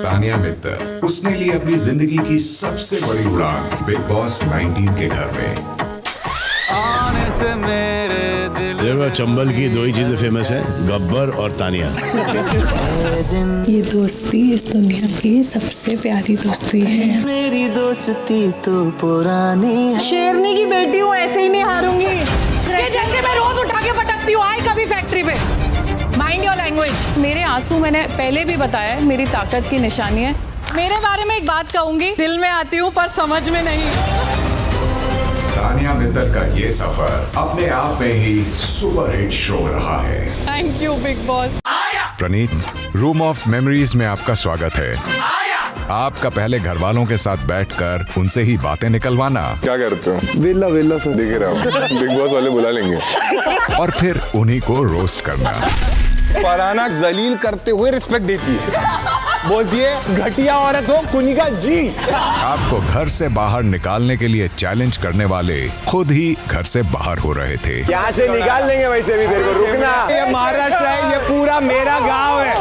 तानिया मित्तल, उसने ली अपनी जिंदगी की सबसे बड़ी उड़ान बिग बॉस 19 के घर में। देखो, चंबल की दो ही चीजें फेमस है, गब्बर और तानिया। ये दोस्ती इस दुनिया की सबसे प्यारी दोस्ती है। मेरी दोस्ती तो पुरानी है। शेरनी की बेटी हूँ, ऐसे ही नहीं हारूंगी। जैसे मैं रोज उठा के पटकती हूँ, आई कभी फैक्ट्री पे। Mind your language. मेरे आंसू मैंने पहले भी बताया है, मेरी ताकत की निशानी है। मेरे बारे में एक बात कहूंगी, दिल में आती हूँ पर समझ में नहीं। तानिया मित्तल का ये सफर अपने आप में ही सुपरहिट शो रहा है। Thank you Bigg Boss. Praneet, room of memories में आपका स्वागत है। आपका पहले घर वालों के साथ बैठकर उनसे ही बातें निकलवाना, क्या करते हो? वेला सब देख रहा हूँ। बिग बॉस वाले बुला लेंगे। और फिर उन्हीं को रोस्ट करना। फरहाना जलील करते हुए रिस्पेक्ट देती है, बोलती है घटिया औरत हो कुनिका जी। आपको घर से बाहर निकालने के लिए चैलेंज करने वाले खुद ही घर से बाहर हो रहे थे। यहाँ से निकाल देंगे वैसे भी, तेरे को रुकना। ये महाराष्ट्र है, ये पूरा मेरा गांव है।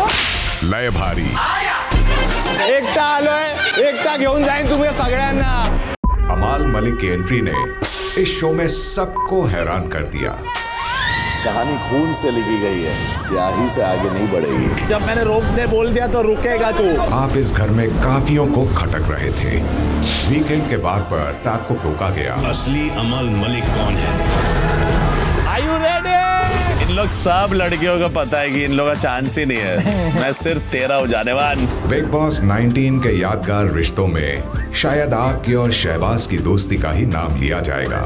लय भारी, एकटा आलोय, एकटा घेऊन जाईन तुम्हें सगळ्यांना। अमाल मलिक की एंट्री ने इस शो में सबको हैरान कर दिया। कहानी खून से लिखी गई है, स्याही से आगे नहीं बढ़ेगी। जब मैंने रोकने बोल दिया तो रुकेगा तू। आप इस घर में काफियों को खटक रहे थे। वीकेंड के बार पर आपको टोका गया। असली अमल मलिक कौन है? Are you ready? इन लोग सब लड़कियों को पता है कि इन लोगों का चांस ही नहीं है। मैं सिर्फ तेरा हो जाने वाला। बिग बॉस 19 के यादगार रिश्तों में शायद आपकी और शहबाज की दोस्ती का ही नाम लिया जाएगा।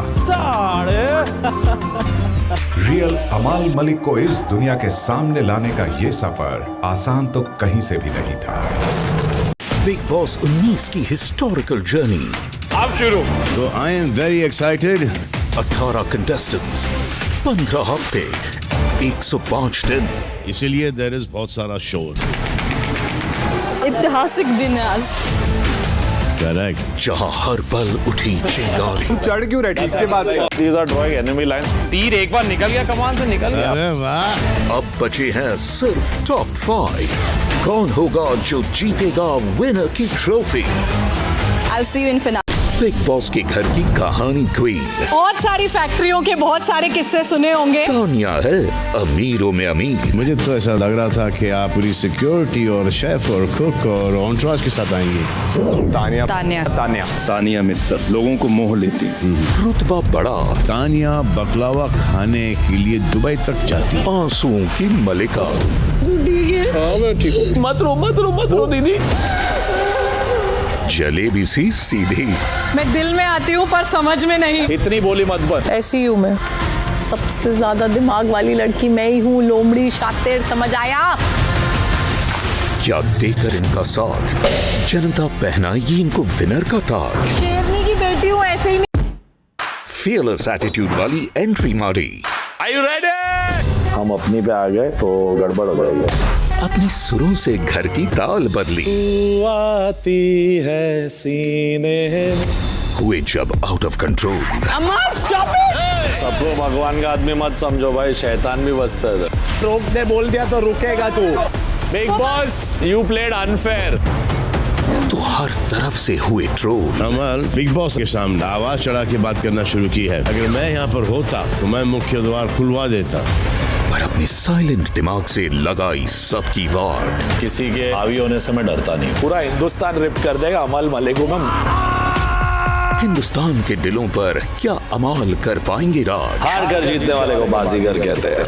रियल अमाल मलिक को इस दुनिया के सामने लाने का ये सफर आसान तो कहीं से भी नहीं था। बिग बॉस 19 की हिस्टोरिकल जर्नी अब शुरू। तो I am very excited. 18 contestants, 15 हफ्ते, 105 दिन। इसीलिए देयर इज बहुत सारा शोर। ऐतिहासिक दिन है आज। करेक्ट। जहां हर पल उठी चिंगारी। चढ़ क्यों रहे? ठीक से बात कर। These are drawing enemy lines. तीर एक बार निकल गया, कमान से निकल गया। अरे वाह। अब बचे हैं सिर्फ टॉप 5। कौन होगा जो जीतेगा विनर की trophy? I'll see you in finale. Big boss के घर की कहानी क्वीन बहुत सारी फैक्ट्रियों के बहुत सारे किस्से सुने होंगे। तानिया है अमीरों में अमीर। मुझे तो ऐसा लग रहा था कि आप पूरी सिक्योरिटी और शेफ और कुक और एंटोurage के साथ आएंगी। तानिया मित्तल लोगों को मोह लेती। रुतबा बड़ा, तानिया बकलावा खाने के लिए दुबई तक जाती। आंसुओं की मलिका। मत रो दीदी। जलेबी सी सीधी। मैं दिल में आती हूँ पर समझ में नहीं। इतनी बोली मत बन। ऐसी हूँ मैं। सबसे ज्यादा दिमाग वाली लड़की मैं ही हूँ। लोमड़ी शातिर, समझ आया? क्या देकर इनका साथ जनता पहनाएगी इनको विनर का ताज। शेरनी की बेटी हूँ, ऐसे ही नहीं। फियरलेस एटीट्यूड वाली एंट्री मारी। Are you ready? हम अपनी पे आ गए तो गड़बड़ हो जाएगी। अपने सुरों से घर की ताल बदली। आती है सीने हुए जब out of control. Amal stop it. सबको भगवान का आदमी मत समझो भाई, शैतान भी बसता है। रोकने बोल दिया तो रुकेगा तू। Big boss you played unfair. तो हर तरफ से हुए ट्रोल। अमल बिग बॉस के सामने आवाज चढ़ा के बात करना शुरू की है। अगर मैं यहाँ पर होता तो मैं मुख्य द्वार खुलवा देता। पर अपने साइलेंट दिमाग से लगाई सबकी वार। किसी के हावी होने से मैं डरता नहीं। पूरा हिंदुस्तान रिप कर देगा अमाल मलिक को। हिंदुस्तान के दिलों पर क्या अमाल कर पाएंगे राज? हार कर जीतने वाले को बाजीगर कहते हैं।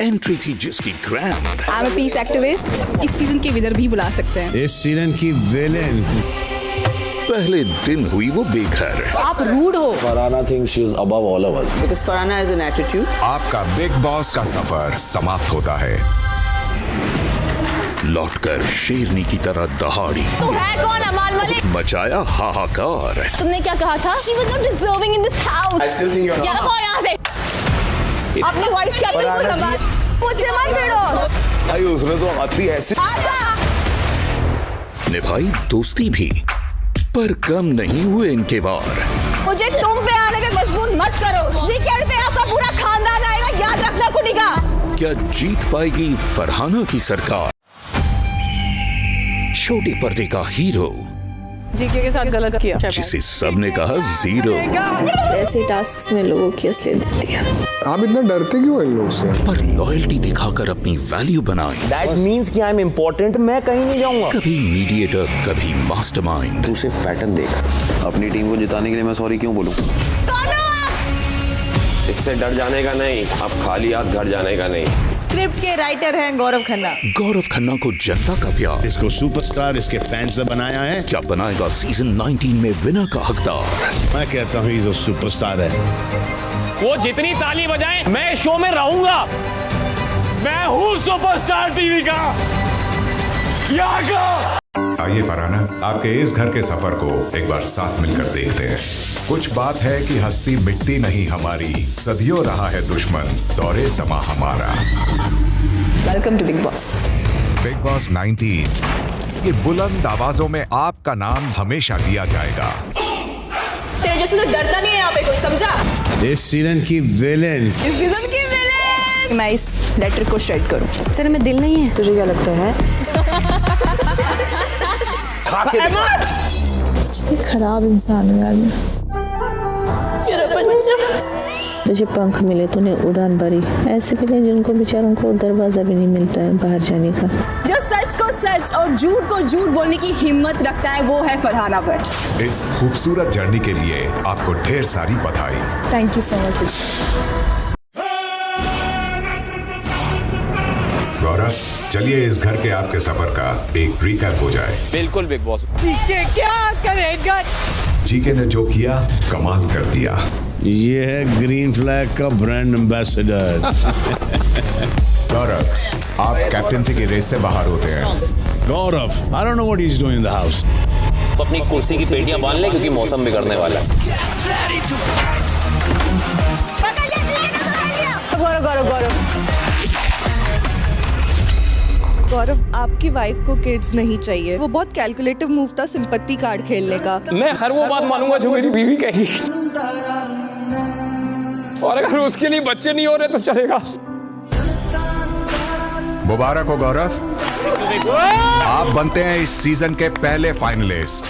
एंट्री थी जिसकी grand. I am a peace activist. इस सीजन के विनर भी बुला सकते हैं। इस सीजन की विलेन। पहले दिन हुई वो बेघर। आप रूड हो। Farhana thinks she is above all of us. Because Farhana has an attitude. आपका बिग बॉस का सफर समाप्त होता है। लौटकर शेरनी की तरह दहाड़ी। तो है कौन अमाल मलिक? मचाया हाहाकार। तुमने क्या कहा था? She was not deserving in this house. I still think you're या कौन यहाँ से? अपनी वॉइस क्या बिल्कुल संभाल। मुझसे मत भिड़ो। भाई उसने तो आती ऐसे आजा। निभाई दोस्ती भी, पर कम नहीं हुए इनके वार। मुझे तुम पे आने पे मजबूर मत करो। वीकेंड पे आपका पूरा खानदान आएगा, याद रखना कुनिका। क्या जीत पाएगी फरहाना की सरकार? छोटे पर्दे का हीरो जीके के साथ गलत किया। जिसे सबने कहा जीरो, ऐसे टास्क में लोगों की असलियत दिखती है। आप इतना डरते क्यों इन लोगों से? पर लॉयल्टी दिखाकर अपनी वैल्यू बनाई। दैट मीन्स कि आई एम इम्पोर्टेंट, मैं कहीं नहीं जाऊंगा। कभी मीडिएटर, कभी मास्टरमाइंड। तू सिर्फ पैटर्न देख, अपनी टीम को जिताने के लिए मैं सॉरी क्यों बोलूं? इससे डर जाने का नहीं, अब खाली हाथ घर जाने का नहीं। स्क्रिप्ट के राइटर हैं गौरव खन्ना। गौरव खन्ना को जनता का प्यार इसको सुपरस्टार इसके फैंस ने बनाया है। क्या बनाएगा सीजन 19 में विनर का हकदार? मैं कहता हूँ ये सुपरस्टार है। वो जितनी ताली बजाए मैं शो में रहूंगा। मैं हूँ सुपरस्टार टीवी का। यहाँ का। आइए फरहाना, आपके इस घर के सफर को एक बार साथ मिलकर देखते हैं। कुछ बात है कि हस्ती मिटती नहीं हमारी, सदियों रहा है दुश्मन दौरे समा हमारा। Welcome to Bigg Boss. बिग बॉस 19, ये बुलंद आवाजों में आपका नाम हमेशा लिया जाएगा। तेरे जैसे तो डरता नहीं है यहाँ पे कोई, समझा? इस सीजन की विलेन, इस सीजन की विलेन। मैं इस लेटर को शेड करूं। तेरे में दिल नहीं है? तुझे क्या लगता है? कितनी खराब इंसान है यार मैं। मेरा बच्चा। तुझे पंख मिले, तूने उड़ान भरी। ऐसे मिले जिनको बेचारों को दरवाजा भी नहीं मिलता है बाहर जाने का। जो सच को सच और झूठ को झूठ बोलने की हिम्मत रखता है वो है फरहाना भट्ट। इस खूबसूरत जर्नी के लिए आपको ढेर सारी बधाई। Thank you so much. Gaurav, चलिए इस घर के आपके सफर का एक रिकैप हो जाए। बिल्कुल बिग बॉस। जीके क्या करेगा? जीके ने जो किया कमाल कर दिया। ये है ग्रीन फ्लैग का ब्रांड एम्बेसडर। गौरव, आप कैप्टेंसी की रेस से बाहर होते हैं। गौरव, I don't know what he's doing in the house. अपनी कुर्सी की पेटियां बांध ले क्योंकि मौसम बिगड़ने वाला है। गौरव, आपकी वाइफ को किड्स नहीं चाहिए। वो बहुत कैलकुलेटिव मूव था सिंपत्ति कार्ड खेलने का। मैं हर वो बात मानूंगा जो मेरी बीवी कही, और अगर उसके लिए बच्चे नहीं हो रहे तो चलेगा। मुबारक हो गौरव, आप बनते हैं इस सीजन के पहले फाइनलिस्ट।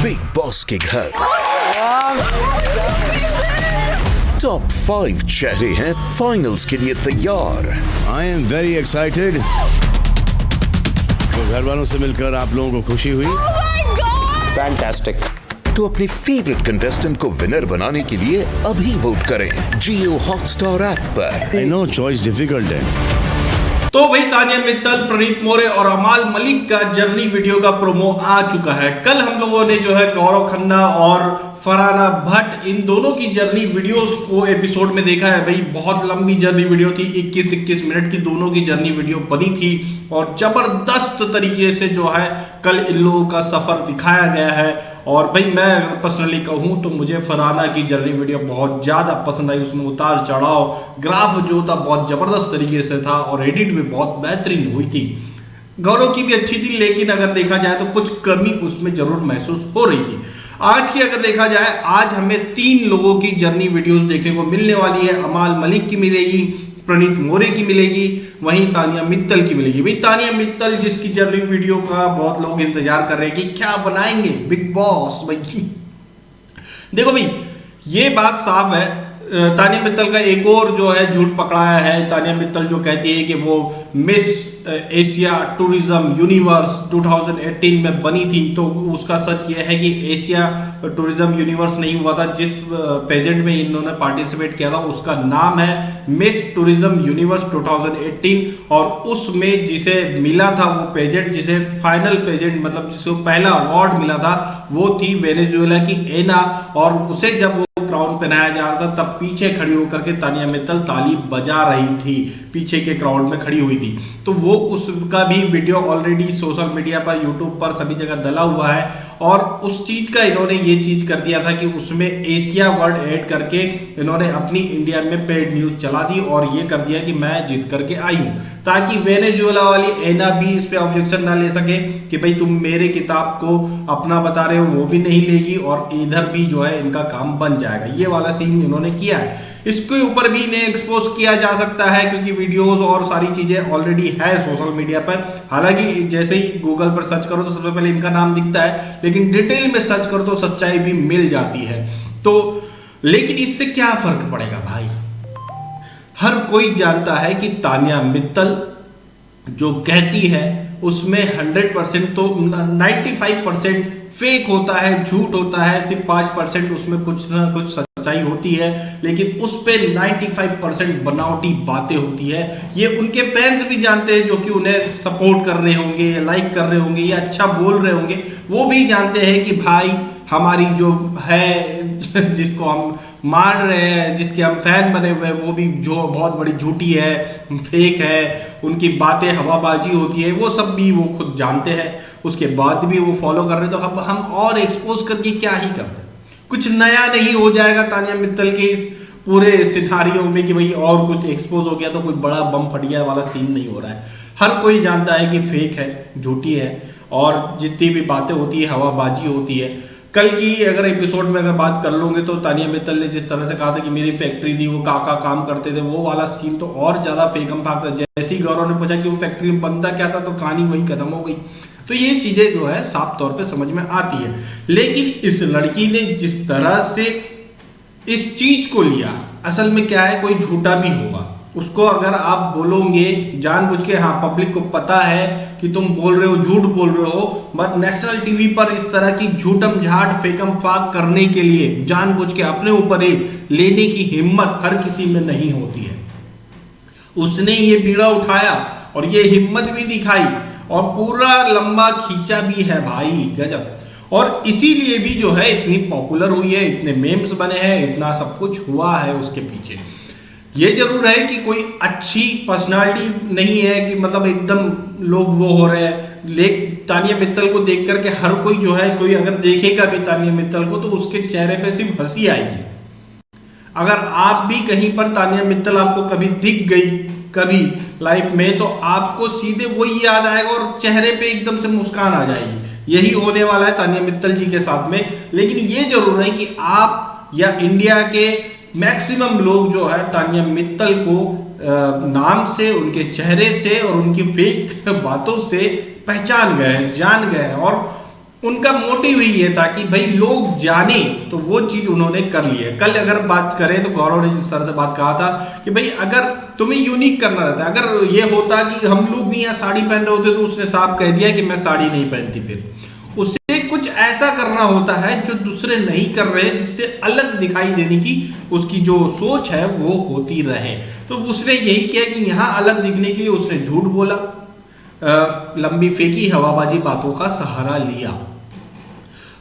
बिग बॉस के घर टॉप 5 चेहरे हैं फाइनल्स के लिए तैयार। I am very excited. तो घर वालों से मिलकर आप लोगों को खुशी हुई? फैंटास्टिक। तो अपने फेवरेट कंटेस्टेंट को विनर बनाने के लिए अभी वोट करें जियो हॉटस्टार ऐप पर। I know choice difficult है। तो भाई तानिया मित्तल, प्रणीत मोरे और अमाल मलिक का जर्नी वीडियो का प्रोमो आ चुका है। कल हम लोगों ने जो है गौरव खन्ना और फरहाना भट्ट इन दोनों की जर्नी वीडियोस को एपिसोड में देखा है। भाई बहुत लंबी जर्नी वीडियो थी, 21-21 मिनट की दोनों की जर्नी वीडियो बनी थी और जबरदस्त तरीके से जो है कल इन लोगों का सफर दिखाया गया है। और भाई मैं पर्सनली कहूँ तो मुझे फरहाना की जर्नी वीडियो बहुत ज़्यादा पसंद आई। उसमें उतार चढ़ाव, ग्राफ जो था बहुत ज़बरदस्त तरीके से था और एडिट भी बहुत बेहतरीन हुई थी। गौरव की भी अच्छी थी, लेकिन अगर देखा जाए तो कुछ कमी उसमें जरूर महसूस हो रही थी। आज की अगर देखा जाए, आज हमें 3 लोगों की जर्नी वीडियोस देखने को मिलने वाली है। अमाल मलिक की मिलेगी, प्रणीत मोरे की मिलेगी, वहीं तानिया मित्तल की मिलेगी। भाई तानिया मित्तल जिसकी जर्नी वीडियो का बहुत लोग इंतजार कर रहे हैं कि क्या बनाएंगे बिग बॉस। भाई देखो भाई ये बात साफ है, तानिया मित्तल का एक और जो है झूठ पकड़ाया है। तानिया मित्तल जो कहती है कि वो मिस एशिया टूरिज्म यूनिवर्स 2018 में बनी थी, तो उसका सच ये है कि एशिया टूरिज्म यूनिवर्स नहीं हुआ था। जिस पेजेंट में इन्होंने पार्टिसिपेट किया था उसका नाम है मिस टूरिज्म यूनिवर्स 2018 और उसमें जिसे मिला था वो पेजेंट, जिसे फाइनल पेजेंट मतलब जिसको पहला अवार्ड मिला था वो थी वेनेजुएला की एना। और उसे जब क्राउन पहनाया जा रहा था तब पीछे खड़ी होकर के तानिया मित्तल ताली बजा रही थी, पीछे के क्राउड में खड़ी हुई थी। तो वो उसका भी वीडियो ऑलरेडी सोशल मीडिया पर, यूट्यूब पर सभी जगह डला हुआ है और उस चीज का इन्होंने ये चीज कर दिया था कि उसमें एशिया वर्ड ऐड करके इन्होंने अपनी इंडिया में पेड न्यूज चला दी और ये कर दिया कि मैं जीत करके आई हूँ। ताकि वेनेजुएला वाली ऐना भी इस पे ऑब्जेक्शन ना ले सके कि भाई तुम मेरे किताब को अपना बता रहे हो, वो भी नहीं लेगी और इधर भी जो है इनका काम बन जाएगा। ये वाला सीन इन्होंने किया है। इसके ऊपर भी इन्हें एक्सपोज किया जा सकता है क्योंकि वीडियोस और सारी चीजें ऑलरेडी है सोशल मीडिया पर। हालांकि जैसे ही गूगल पर सर्च करो तो सबसे पहले इनका नाम दिखता है, लेकिन डिटेल में सर्च करो तो सच्चाई भी मिल जाती है। तो लेकिन इससे क्या फर्क पड़ेगा भाई? हर कोई जानता है कि तान्या मित्तल जो कहती है उसमें 100% तो 95% फेक होता है, झूठ होता है, सिर्फ 5% उसमें कुछ ना कुछ सच्चाई होती है, लेकिन उस पे 95% बनावटी बातें होती है। ये उनके फैंस भी जानते हैं जो कि उन्हें सपोर्ट कर रहे होंगे या लाइक कर रहे होंगे या अच्छा बोल रहे होंगे, वो भी जानते हैं कि भाई हमारी जो है जिसको हम मान रहे हैं, जिसके हम फैन बने हुए हैं, वो भी जो बहुत बड़ी झूठी है, फेक है, उनकी बातें हवाबाजी होती है, वो सब भी वो खुद जानते हैं। उसके बाद भी वो फॉलो कर रहे हैं, तो हम और एक्सपोज करके क्या ही करते हैं? कुछ नया नहीं हो जाएगा तान्या मित्तल के इस पूरे सिनारियो में कि भाई और कुछ एक्सपोज हो गया तो कोई बड़ा बम फट गया वाला सीन नहीं हो रहा है। हर कोई जानता है कि फेक है, झूठी है और जितनी भी बातें होती है हवाबाजी होती है। कल की अगर एपिसोड में अगर बात कर लोगे तो तान्या मित्तल ने जिस तरह से कहा था कि मेरी फैक्ट्री थी, वो काका काम करते थे, वो वाला सीन तो और ज्यादा फेकम फाक था। जैसे ही गौरव ने पूछा कि वो फैक्ट्री में बनता क्या था तो कहानी वही खत्म हो गई। तो ये चीजें जो है साफ तौर पे समझ में आती है। लेकिन इस लड़की ने जिस तरह से इस चीज को लिया, असल में क्या है, कोई झूठा भी होगा उसको अगर आप बोलोगे जानबूझ के, हाँ पब्लिक को पता है कि तुम बोल रहे हो, झूठ बोल रहे हो, बट नेशनल टीवी पर इस तरह की झूठम झाट फेकम फाक करने के लिए जानबूझ के अपने ऊपर ही लेने की हिम्मत हर किसी में नहीं होती है। उसने ये बीड़ा उठाया और ये हिम्मत भी दिखाई और पूरा लंबा खींचा भी है भाई, गजब। और इसीलिए भी जो है इतनी पॉपुलर हुई है, इतने मेम्स बने हैं, इतना सब कुछ हुआ है उसके पीछे। ये जरूर है कि कोई अच्छी पर्सनालिटी नहीं है कि मतलब एकदम लोग वो हो रहे हैं। तान्या मित्तल को देख करके हर कोई जो है, कोई अगर देखेगा भी तान्या मित्तल को तो उसके चेहरे पे सिर्फ हंसी आएगी। अगर आप भी कहीं पर तान्या मित्तल आपको कभी दिख गई कभी लाइफ में, तो आपको सीधे वही याद आएगा और चेहरे पे एकदम से मुस्कान आ जाएगी। यही होने वाला है तान्या मित्तल जी के साथ में। लेकिन ये जरूर है कि आप या इंडिया के मैक्सिमम लोग जो है तान्या मित्तल को नाम से, उनके चेहरे से और उनकी फेक बातों से पहचान गए, जान गए। और उनका मोटिव ही ये था कि भाई लोग जाने, तो वो चीज उन्होंने कर ली है। कल अगर बात करें तो गौरव ने जिस तरह से बात कहा था कि भाई अगर तुम्हें यूनिक करना रहता, अगर ये होता कि हम लोग भी यहाँ साड़ी पहन रहे होते तो उसने साफ कह दिया कि मैं साड़ी नहीं पहनती। फिर उससे कुछ ऐसा करना होता है जो दूसरे नहीं कर रहे, जिससे अलग दिखाई देने की उसकी जो सोच है वो होती रहे। तो उसने यही किया कि यहाँ अलग दिखने के लिए उसने झूठ बोला, लंबी फेंकी हवाबाजी बातों का सहारा लिया।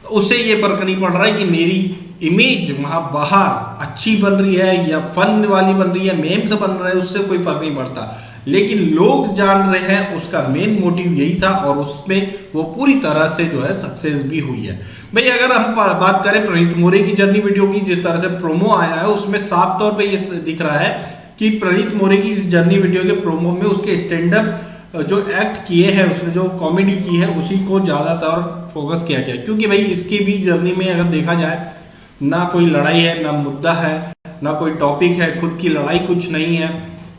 तो उससे ये फर्क नहीं पड़ रहा है कि मेरी इमेज वहां बाहर अच्छी बन रही है या फन वाली बन रही है, मेम्स बन रहे हैं, उससे कोई फर्क नहीं पड़ता। लेकिन लोग जान रहे हैं, उसका मेन मोटिव यही था और उसमें वो पूरी तरह से जो है सक्सेस भी हुई है। भाई अगर हम बात करें प्रणीत मोरे की जर्नी वीडियो की, जिस तरह से प्रोमो आया है उसमें साफ तौर पे ये दिख रहा है कि प्रणीत मोरे की इस जर्नी वीडियो के प्रोमो में उसके स्टैंड अप जो एक्ट किए हैं, उसने जो कॉमेडी की है उसी को ज्यादातर फोकस किया गया। क्योंकि भाई इसकी भी जर्नी में अगर देखा जाए, ना कोई लड़ाई है, ना मुद्दा है, ना कोई टॉपिक है, खुद की लड़ाई कुछ नहीं है।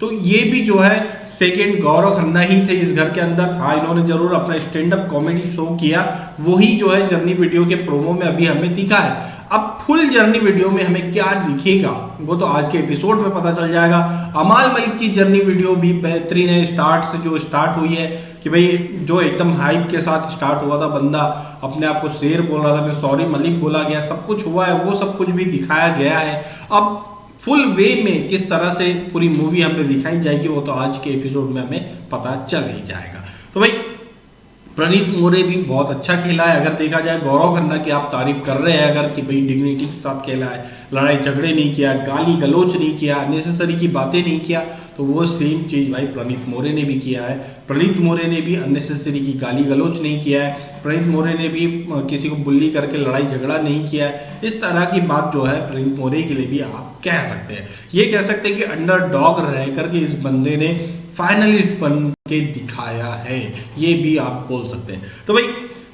तो ये भी जो है सेकंड गौरव खन्ना ही थे इस घर के अंदर। हाँ इन्होंने जरूर अपना स्टैंड अप कॉमेडी शो किया, वही जो है जर्नी वीडियो के प्रोमो में अभी हमें दिखा है। अब फुल जर्नी वीडियो में हमें क्या दिखेगा वो तो आज के एपिसोड में पता चल जाएगा। अमाल मलिक की जर्नी वीडियो भी बेहतरीन है। स्टार्ट से जो स्टार्ट हुई है कि भाई जो एकदम हाइप के साथ स्टार्ट हुआ था, बंदा अपने आप को शेर बोल रहा था, फिर सॉरी मलिक बोला गया, सब कुछ हुआ है, वो सब कुछ भी दिखाया गया है। अब फुल वे में किस तरह से पूरी मूवी हमें दिखाई जाएगी वो तो आज के एपिसोड में हमें पता चल ही जाएगा। तो भाई प्रणीत मोरे भी बहुत अच्छा खेला है। अगर देखा जाए गौरव खन्ना की आप तारीफ कर रहे हैं अगर कि भाई डिग्निटी के साथ खेला है, लड़ाई झगड़े नहीं किया, गाली गलोच नहीं किया, अननेसेसरी की बातें नहीं किया, तो वो सेम चीज भाई प्रणीत मोरे ने भी किया है। प्रणीत मोरे ने भी अननेसेसरी की गाली गलोच नहीं किया है। प्रणीत मोरे ने भी किसी को बुल्ली करके लड़ाई झगड़ा नहीं किया है। इस तरह की बात जो है प्रणीत मोरे के लिए भी आप कह सकते हैं। ये कह सकते हैं कि अंडरडॉग रह करके इस बंदे ने फाइनलिस्ट बन के दिखाया है, ये भी आप बोल सकते हैं। तो भाई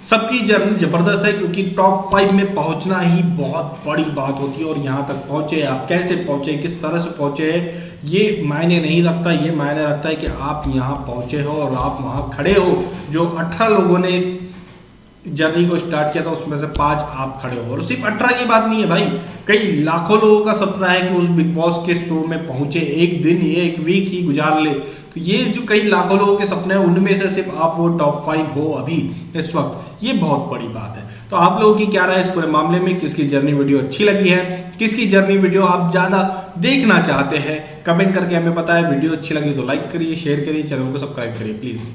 सबकी जर्नी जबरदस्त है, क्योंकि टॉप 5 में पहुंचना ही बहुत बड़ी बात होती है। और यहाँ तक पहुंचे, आप कैसे पहुंचे, किस तरह से पहुंचे हैं, ये मायने नहीं रखता। ये मायने रखता है कि आप यहाँ पहुंचे हो और आप वहाँ खड़े हो। जो 18 लोगों ने इस जर्नी को स्टार्ट किया था, उसमें से 5 आप खड़े हो। और सिर्फ 18 की बात नहीं है भाई, कई लाखों लोगों का सपना है कि उस बिग बॉस के शो में पहुंचे, एक दिन ही, एक वीक ही गुजार ले। तो ये जो कई लाखों लोगों के सपने हैं, उनमें से सिर्फ आप वो टॉप 5 हो अभी इस वक्त, ये बहुत बड़ी बात है। तो आप लोगों की क्या राय है इस पूरे मामले में? किसकी जर्नी वीडियो अच्छी लगी है, किसकी जर्नी वीडियो आप ज्यादा देखना चाहते हैं, कमेंट करके हमें बताएं। वीडियो अच्छी लगी तो लाइक करिए, शेयर करिए, चैनल को सब्सक्राइब करिए प्लीज।